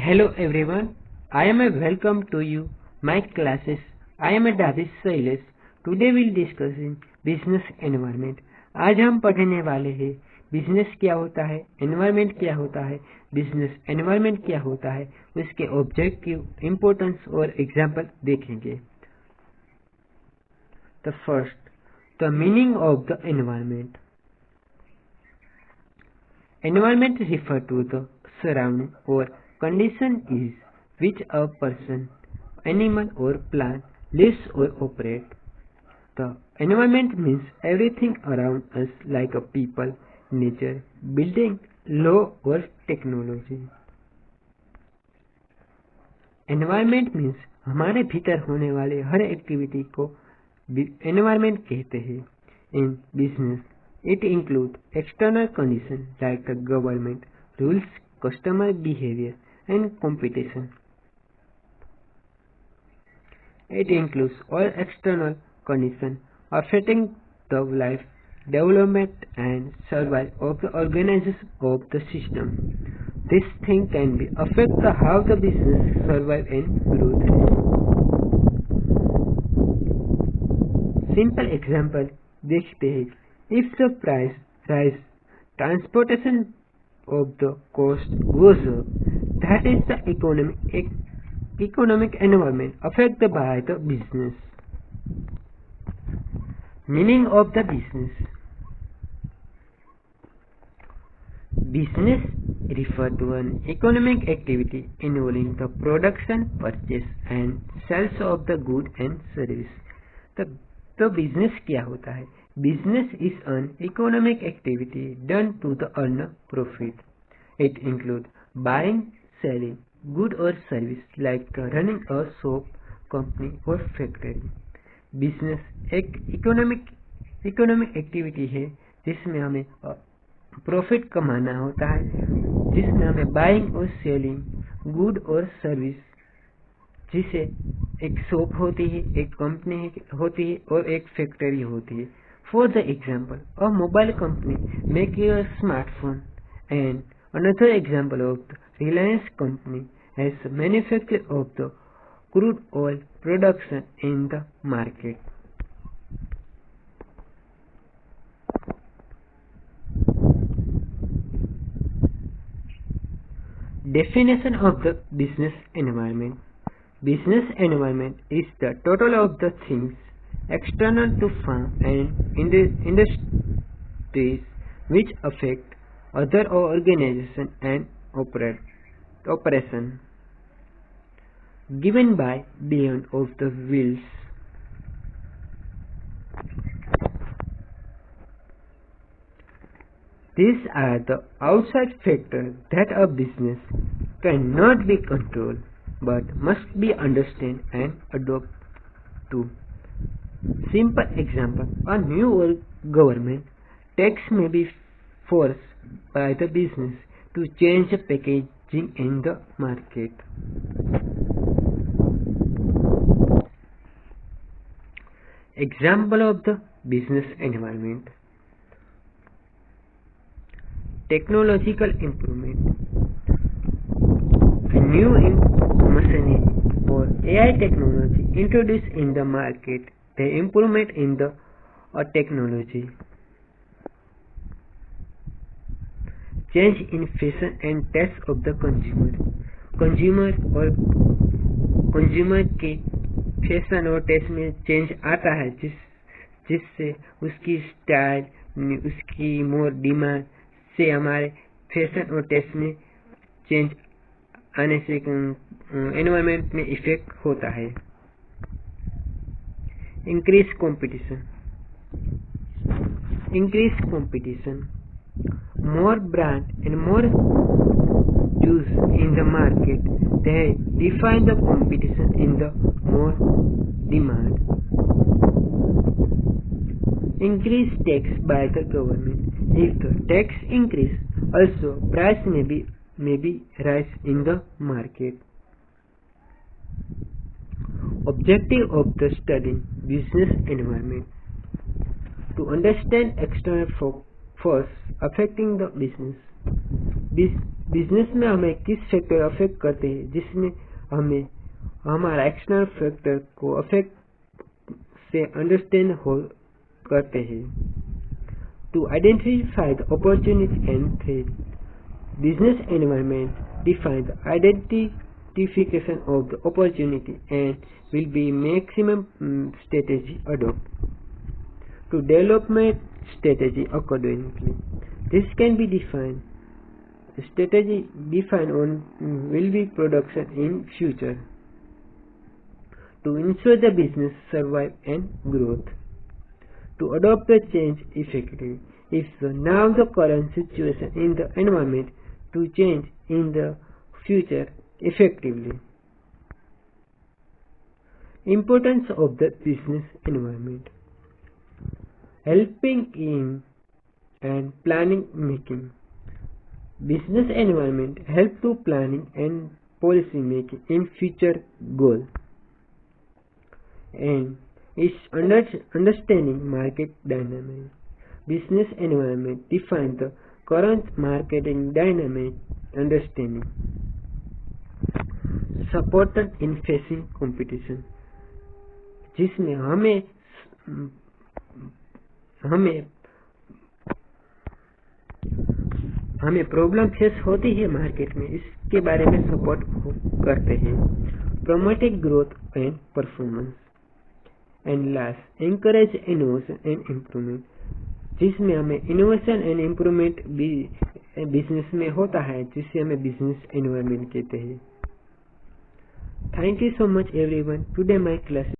Hello everyone, I am a welcome to you my classes. I am a Davis Sailes. Today we'll discussing business environment. आज हम पढ़ने वाले हैं business क्या होता है, एनवायरमेंट क्या होता है, बिजनेस एनवायरमेंट क्या होता है, उसके ऑब्जेक्टिव, इम्पोर्टेंस और एग्जाम्पल देखेंगे. The first, the meaning of the environment. Environment refer to the surrounding or condition is which a person, animal or plant lives or operate. The environment means everything around us like a people, nature, building, law or technology. Environment means हमारे भीतर होने वाले हर activity को environment कहते हैं. In business, it includes external conditions like the government, rules, customer behavior, and competition. It includes all external conditions affecting the life, development, and survival of the organization of the system. This thing can be affect how the business survive and growth. Simple example देखते हैं. If the price rise, transportation of the cost goes up. That is the economic environment affected by the business. Meaning of the business. Business refer to an economic activity involving the production, purchase and sales of the good and service. तो business क्या होता है? Business is an economic activity done to the earn profit. It includes buying, selling good or service like running a shop, company or factory. Business एक economic activity है जिसमें हमें profit कमाना होता है, जिसमें हमें बाइंग और सेलिंग गुड और सर्विस, जिसे एक शॉप होती है, एक कंपनी होती है और एक फैक्ट्री होती है. For the example, a mobile company making a smartphone, and another example of the Reliance company as a manufacturer of the crude oil production in the market. Definition of the business environment. Business environment is the total of the things external to firm and industries which affect other organization and operation. Given by beyond of the wheels. These are the outside factors that a business cannot be controlled but must be understood and adopted to. Simple example, a new government tax may be forced by the business to change the packaging in the market. Example of the business environment. Technological improvement. A new machinery or AI technology introduced in the market. The improvement in the technology. Change in fashion and taste of the consumer के fashion और test में change आता है, जिससे उसकी style, उसकी more demand से हमारे फैशन और टेस्ट में चेंज आने से एनवायरमेंट में इफेक्ट होता है. Increase competition. More brand and more choose in the market. They define the competition in the more demand. Increase tax by the government. If the tax increase, also price may be rise in the market. Objective of the study business environment. To understand external force affecting the business. Business में हमें किस factor affect करते हैं, जिसमें हमें हमारा external factor को affect से अंडरस्टैंड करते हैं। To identify the opportunity and threat, business environment define the identification of the opportunity and will be maximum strategy adopt to development strategy accordingly. This can be defined. Strategy defined on will be production in future to ensure the business survive and growth. To adopt the change effectively, if now the current situation in the environment to change in the future effectively. Importance of the business environment. Helping in and planning making. Business environment help to planning and policy making in future goal. And is understanding market dynamics. Business environment defines the current marketing dynamic understanding. Supported in facing competition, जिसमें हमें problem face होती है market में, इसके बारे में support करते हैं। Promoting growth and performance and last encourage innovation and improvement, जिसमें हमें इनोवेशन एंड इम्प्रूवमेंट भी बिजनेस में होता है, जिसे हमें बिजनेस एनवायरनमेंट कहते हैं। Thank you so much everyone. Today my class